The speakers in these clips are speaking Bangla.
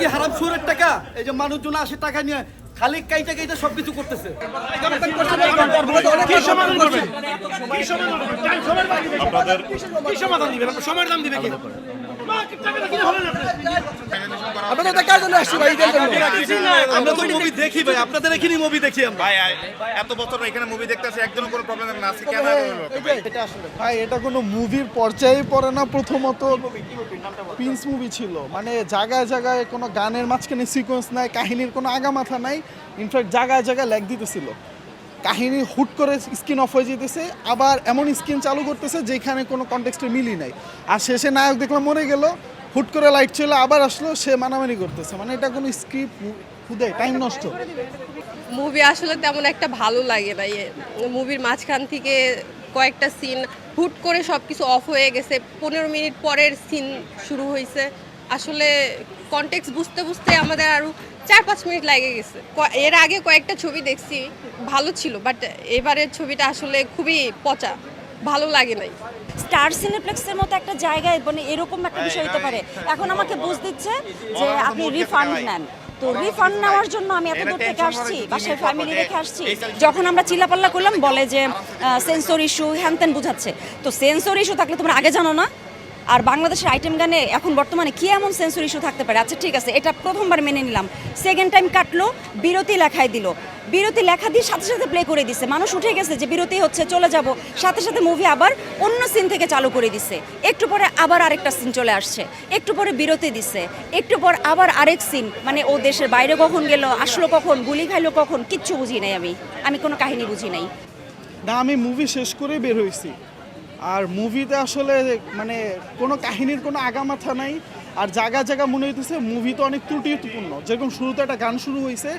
কি হারাম সুরের টাকা? এই যে মানুষজন আসে টাকা নিয়ে খালি কাইটা কাইটা সবকিছু করতেছে। আমরা তো মুভি দেখি ভাই, আপনাদের এখানে মুভি দেখি আমরা। ভাই এত বছর এখানে মুভি দেখতেছি একজনের কোনো প্রবলেম না, আজকে কেন ভাই এটা কোনো মুভির পর্যায়ে পড়ে না। প্রথমত প্রিন্স মুভি ছিল, মানে জায়গায় জায়গায় কোনো গানের মাঝখানে সিকোয়েন্স নাই, কাহিনীর কোনো আগামাথা নাই। ইনফ্যাক্ট জায়গায় জায়গায় ল্যাগ দিতেছিল, কাহিনী হুট করে স্ক্রিন অফ হয়ে যেতেছে, আবার এমন স্ক্রিন চালু করতেছে যেখানে কোনো কনটেক্সটের মিলই নাই। আর শেষে নায়ক দেখলাম মরে গেল, হুট করে লাইট চলে আবার আসলো, সে মানামানি করতেছে। মানে এটা কোনো স্ক্রিপ্ট খুদে টাইম নষ্ট। মুভি আসলে তেমন একটা ভালো লাগে না। মুভির মাঝখান থেকে কয়েকটা সিন হুট করে সব কিছু অফ হয়ে গেছে, 15 মিনিট পরের সিন শুরু হয়েছে। আসলে কনটেক্সট বুঝতে বুঝতে আমাদের আরও 4-5 মিনিট লেগে গেছে। এর আগে কয়েকটা ছবি দেখছি, ভালো ছিল, বাট এবারের ছবিটা আসলে খুবই পচা, ভালো লাগে নাই। স্টার সিনেপ্লেক্সের মতো একটা জায়গায় মানে এরকম একটা বিষয় হতে পারে। এখন আমাকে বুঝ দিচ্ছে যে আপনি রিফান্ড নেন, তো রিফান্ড নেওয়ার জন্য আমি এত দূর থেকে আসছি, বাসায় ফ্যামিলি রেখে আসছি। যখন আমরা চিল্লাপাল্লা করলাম বলে যে সেন্সর ইস্যু হ্যান বুঝাচ্ছে। তো সেন্সর ইস্যু থাকলে তোমরা আগে জানো না? আর বাংলাদেশের আইটেম গানে এখন বর্তমানে কি এমন সেন্সর ইস্যু থাকতে পারে? আচ্ছা ঠিক আছে, এটা প্রথমবার মেনে নিলাম। সেকেন্ড টাইম কাটলো, বিরতি লেখায় দিল, বিরতি লেখা দিয়ে সাথে সাথে প্লে করে দিছে। মানুষ উঠে গেছে যে বিরতি হচ্ছে, চলে যাব, সাথে সাথে মুভি আবার অন্য সিন থেকে চালু করে দিছে। একটু পরে আবার আরেকটা সিন চলে আসছে, একটু পরে বিরতি দিছে, একটু পর আবার আরেক সিন। মানে ও দেশের বাইরে কখন গেল, আসলো কখন, গুলি খাইলো কখন, কিচ্ছু বুঝি নাই। আমি কোনো কাহিনী বুঝি নাই। না, আমি মুভি শেষ করে বের হয়েছি। আর মুভিতে আসলে মানে কোনো কাহিনীর কোনো আগামাথা নাই। আর জায়গা জায়গা মনে হইতেছে মুভি তো অনেক ত্রুটিপূর্ণ। যেরকম শুরুতে একটা গান শুরু হয়েছে,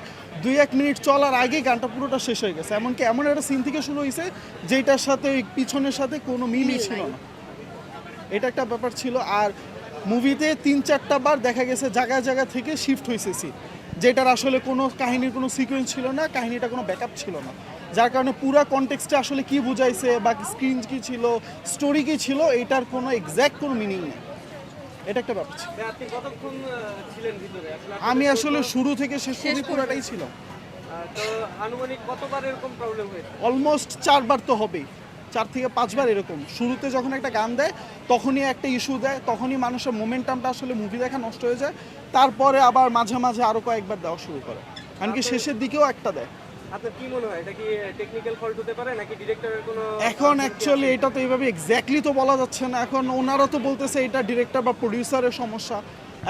2-1 মিনিট চলার আগে গানটা পুরোটা শেষ হয়ে গেছে। এমনকি এমন একটা সিন থেকে শুরু হয়েছে যেটার সাথে ওই পিছনের সাথে কোনো মিলই ছিল না। এটা একটা ব্যাপার ছিল। আর মুভিতে 3-4টা বার দেখা গেছে জায়গায় জায়গা থেকে শিফট হয়েছে সিন, যেটার আসলে কোনো কাহিনীর কোনো সিকোয়েন্স ছিল না, কাহিনীটা কোনো ব্যাকআপ ছিল না। যার কারণে পুরো কনটেক্সটে আসলে কি বুঝাইছে বা স্ক্রিন কি ছিল, স্টোরি কি ছিল, এটার কোনো এক্স্যাক্ট কোনো মিনিং নেই। এটা একটা ব্যাপার ছিল। আমি আসলে শুরু থেকে শেষ পর্যন্ত পুরোটাই ছিল। অলমোস্ট 4 বার তো হবেই, 4 থেকে 5 বার এরকম। শুরুতে যখন একটা গান দেয় তখনই একটা ইস্যু দেয়, তখনই মানুষের মোমেন্টামটা আসলে মুভি দেখা নষ্ট হয়ে যায়। তারপরে আবার মাঝে মাঝে আরও কয়েকবার দেওয়া শুরু করে, এমনকি শেষের দিকেও একটা দেয়। আপনার কি মনে হয়, এটা কি টেকনিক্যাল ফল্ট হতে পারে নাকি ডিরেক্টরের কোনো? এখন অ্যাকচুয়ালি এটা তো এইভাবে এক্স্যাক্টলি তো বলা যাচ্ছে না। এখন ওনারা তো বলতেছে এটা ডিরেক্টর বা প্রডিউসারের সমস্যা।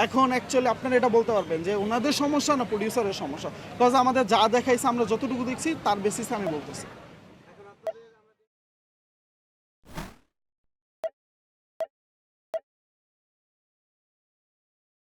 এখন অ্যাকচুয়ালি আপনারা এটা বলতে পারবেন যে ওনাদের সমস্যা না প্রডিউসারের সমস্যা, বিকজ আমাদের যা দেখাইছে আমরা যতটুকু দেখছি তার বেসিসে আমি বলতেছি।